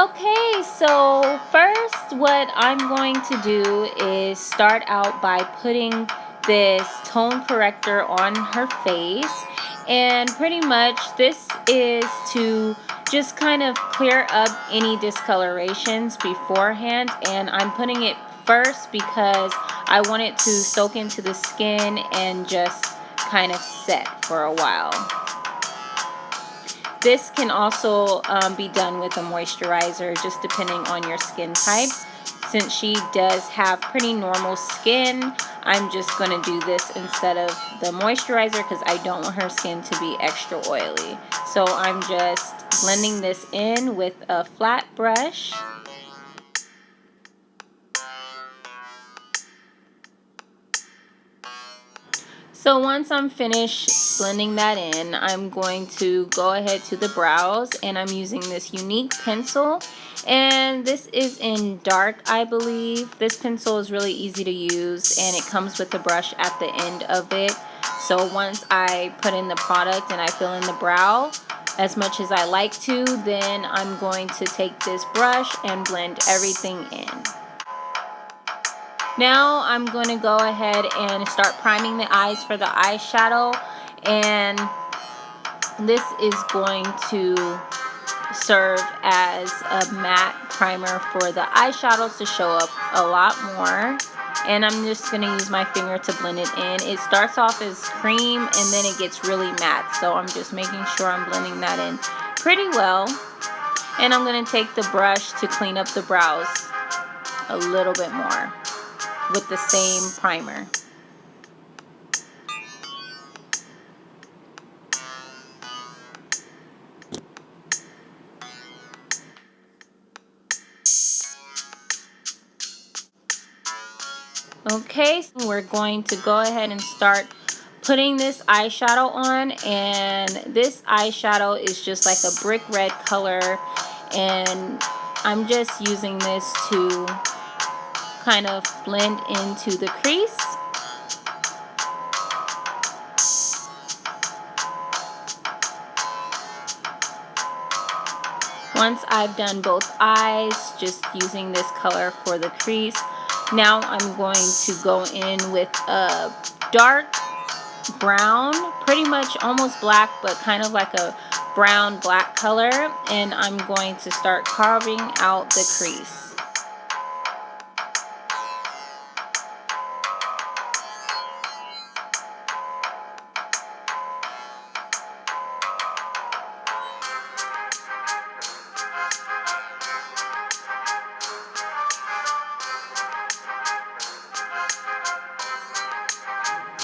Okay, so first what I'm going to do is start out by putting this tone corrector on her face. And pretty much this is to just kind of clear up any discolorations beforehand. And I'm putting it first because I want it to soak into the skin and just kind of set for a while. This can also be done with a moisturizer, just depending on your skin type. Since she does have pretty normal skin, I'm just going to do this instead of the moisturizer because I don't want her skin to be extra oily. So I'm just blending this in with a flat brush. So once I'm finished blending that in, I'm going to go ahead to the brows, and I'm using this unique pencil, and this is in dark, I believe. This pencil is really easy to use, and it comes with the brush at the end of it. So once I put in the product and I fill in the brow as much as I like to, then I'm going to take this brush and blend everything in. Now I'm going to go ahead and start priming the eyes for the eyeshadow, and this is going to serve as a matte primer for the eyeshadows to show up a lot more. And I'm just going to use my finger to blend it in. It starts off as cream and then it gets really matte, so I'm just making sure I'm blending that in pretty well. And I'm going to take the brush to clean up the brows a little bit more with the same primer. Okay, so we're going to go ahead and start putting this eyeshadow on, and this eyeshadow is just like a brick red color, and I'm just using this to kind of blend into the crease. Once I've done both eyes, just using this color for the crease, now I'm going to go in with a dark brown, pretty much almost black, but kind of like a brown black color, and I'm going to start carving out the crease.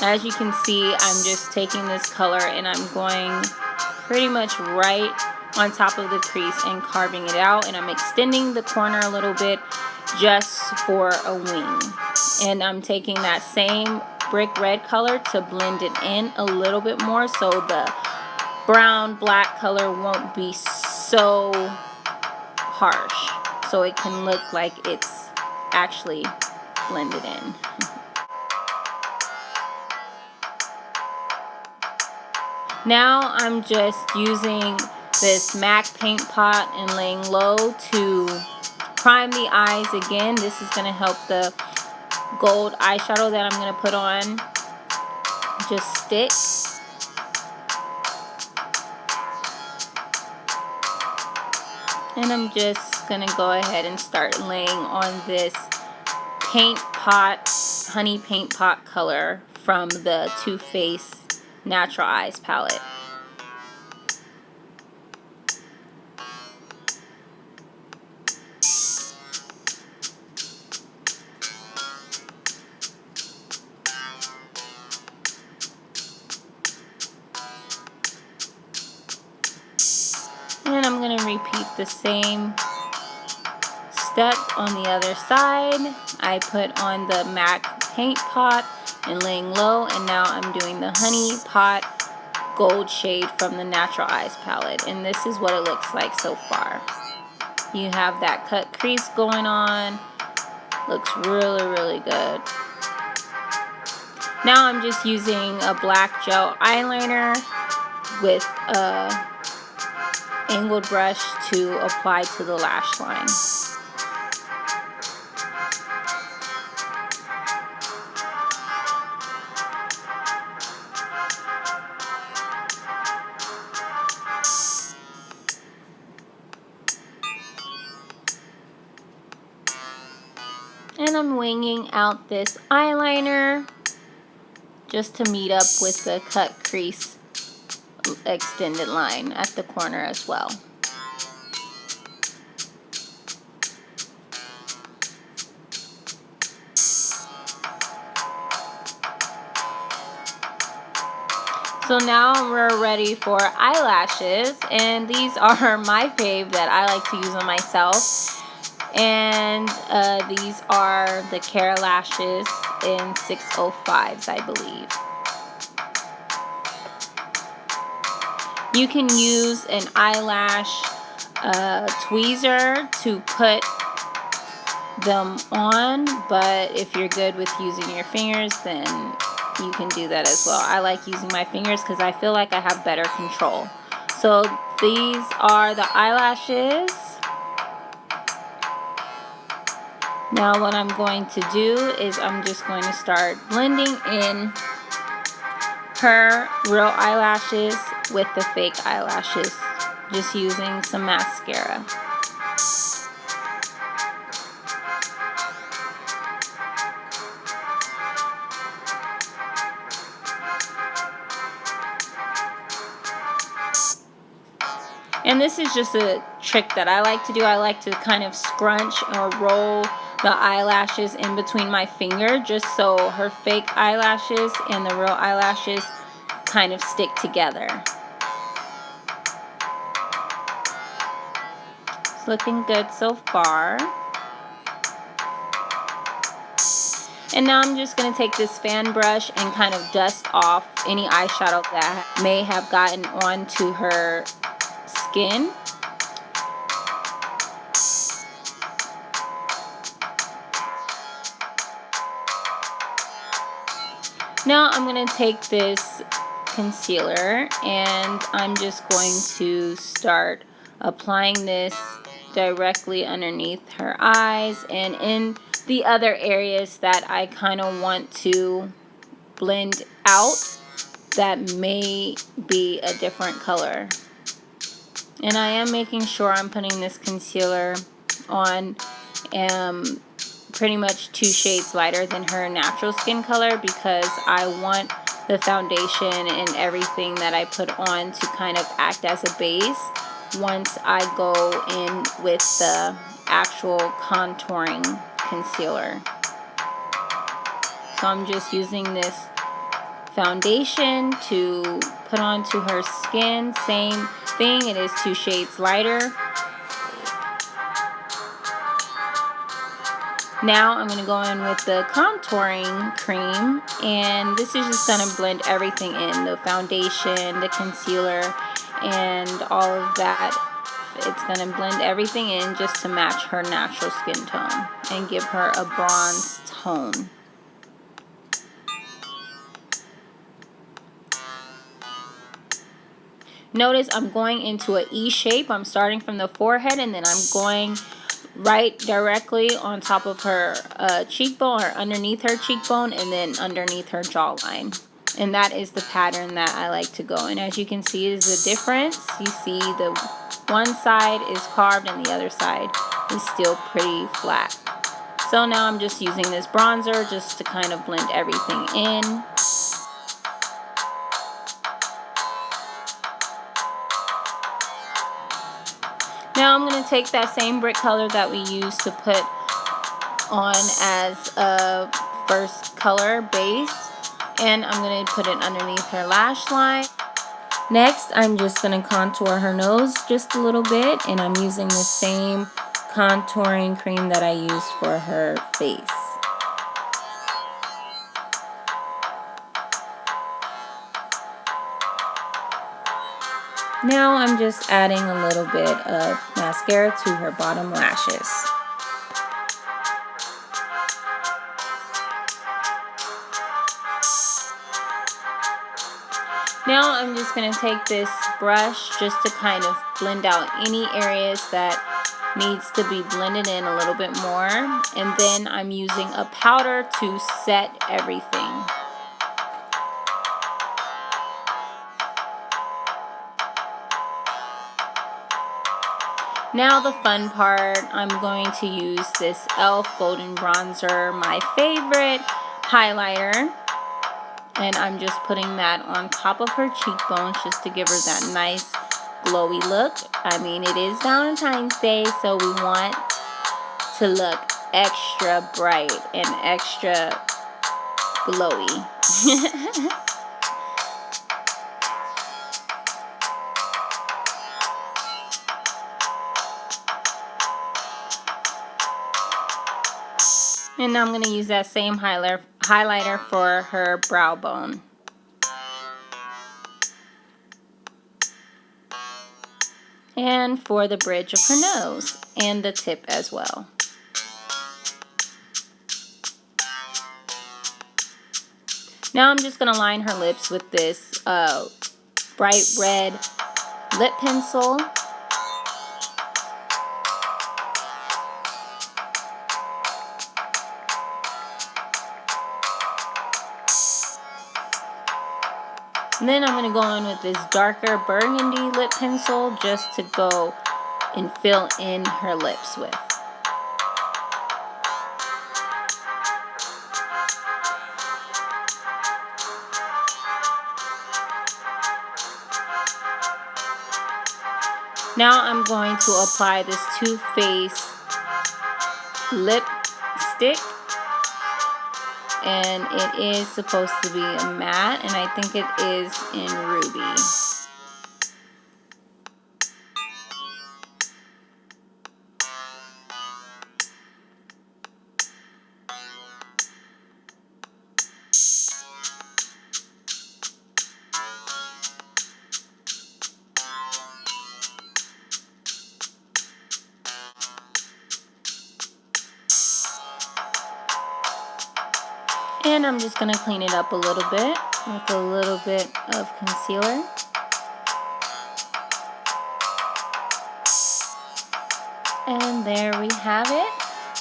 As you can see, I'm just taking this color and I'm going pretty much right on top of the crease and carving it out, and I'm extending the corner a little bit just for a wing. And I'm taking that same brick red color to blend it in a little bit more so the brown black color won't be so harsh, so it can look like it's actually blended in. Now I'm just using this MAC paint pot and laying low to prime the eyes again. This is going to help the gold eyeshadow that I'm going to put on just stick. And I'm just going to go ahead and start laying on this paint pot, honey paint pot color from the Too Faced Natural Eyes palette. And I'm going to repeat the same step on the other side. I put on the MAC paint pot and laying low, and now I'm doing the honey pot gold shade from the Natural Eyes palette, and this is what it looks like so far. You have that cut crease going on. Looks really good. Now I'm just using a black gel eyeliner with a angled brush to apply to the lash line. And I'm winging out this eyeliner just to meet up with the cut crease extended line at the corner as well. So now we're ready for eyelashes, and these are my fave that I like to use on myself. And these are the Care Lashes in 605s, I believe. You can use an eyelash tweezer to put them on, but if you're good with using your fingers, then you can do that as well. I like using my fingers because I feel like I have better control. So these are the eyelashes. Now what I'm going to do is I'm just going to start blending in her real eyelashes with the fake eyelashes, just using some mascara. And this is just a trick that I like to do. I like to kind of scrunch or roll the eyelashes in between my finger just so her fake eyelashes and the real eyelashes kind of stick together. It's looking good so far. And now I'm just going to take this fan brush and kind of dust off any eyeshadow that may have gotten onto her skin. Now I'm going to take this concealer and I'm just going to start applying this directly underneath her eyes and in the other areas that I kind of want to blend out that may be a different color. And I am making sure I'm putting this concealer on pretty much 2 shades lighter than her natural skin color because I want the foundation and everything that I put on to kind of act as a base once I go in with the actual contouring concealer. So I'm just using this foundation to put onto her skin. Same thing, it is 2 shades lighter. Now I'm going to go in with the contouring cream, and this is just going to blend everything in, the foundation, the concealer, and all of that. It's going to blend everything in just to match her natural skin tone and give her a bronze tone. Notice I'm going into an E shape. I'm starting from the forehead and then I'm going right directly on top of her cheekbone or underneath her cheekbone and then underneath her jawline. And that is the pattern that I like to go. And as you can see, is the difference. You see the one side is carved and the other side is still pretty flat. So now I'm just using this bronzer just to kind of blend everything in. Now I'm going to take that same brick color that we used to put on as a first color base, and I'm going to put it underneath her lash line. Next, I'm just going to contour her nose just a little bit, and I'm using the same contouring cream that I used for her face. Now I'm just adding a little bit of mascara to her bottom lashes. Now I'm just going to take this brush just to kind of blend out any areas that needs to be blended in a little bit more. And then I'm using a powder to set everything. Now the fun part, I'm going to use this e.l.f. Golden Bronzer, my favorite highlighter. And I'm just putting that on top of her cheekbones just to give her that nice glowy look. I mean, it is Valentine's Day, so we want to look extra bright and extra glowy. And now I'm going to use that same highlighter for her brow bone. And for the bridge of her nose and the tip as well. Now I'm just going to line her lips with this bright red lip pencil. And then I'm going to go in with this darker burgundy lip pencil just to go and fill in her lips with. Now I'm going to apply this Too Faced lipstick. And it is supposed to be a matte, and I think it is in Ruby. And I'm just going to clean it up a little bit with a little bit of concealer. And there we have it.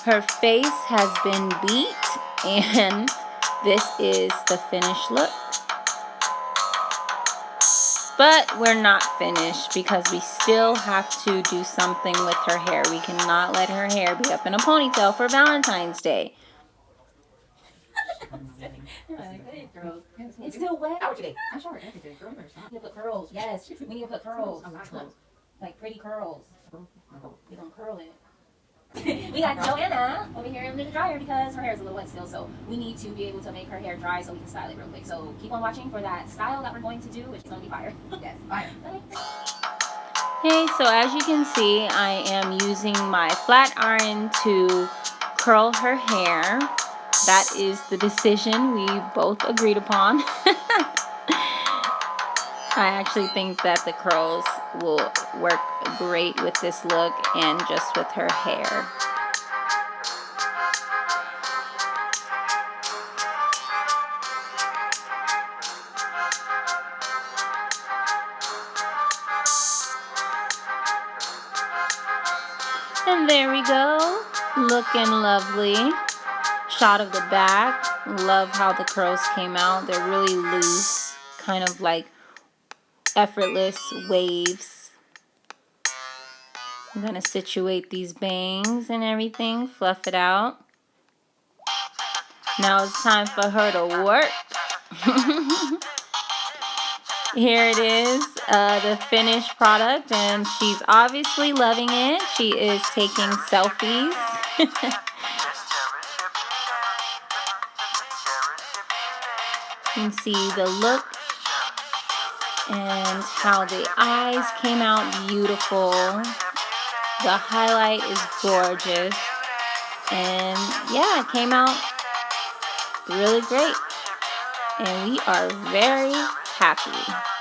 Her face has been beat, and this is the finished look. But we're not finished because we still have to do something with her hair. We cannot let her hair be up in a ponytail for Valentine's Day. It's still wet. Hour today. I'm sure. We need to put curls. Yes, we need to put curls. Like pretty curls. We're gonna curl it. We got Johanna over here in the dryer because her hair is a little wet still, so we need to be able to make her hair dry so we can style it real quick. So keep on watching for that style that we're going to do, which is gonna be fire. Yes, fire. Okay, so as you can see, I am using my flat iron to curl her hair. That is the decision we both agreed upon. I actually think that the curls will work great with this look and just with her hair. And there we go, looking lovely. Shot of the back. Love how the curls came out. They're really loose, kind of like effortless waves. I'm going to situate these bangs and everything, fluff it out. Now it's time for her to work. Here it is, the finished product, and she's obviously loving it. She is taking selfies. You can see the look and how the eyes came out beautiful. The highlight is gorgeous. And yeah, it came out really great. And we are very happy.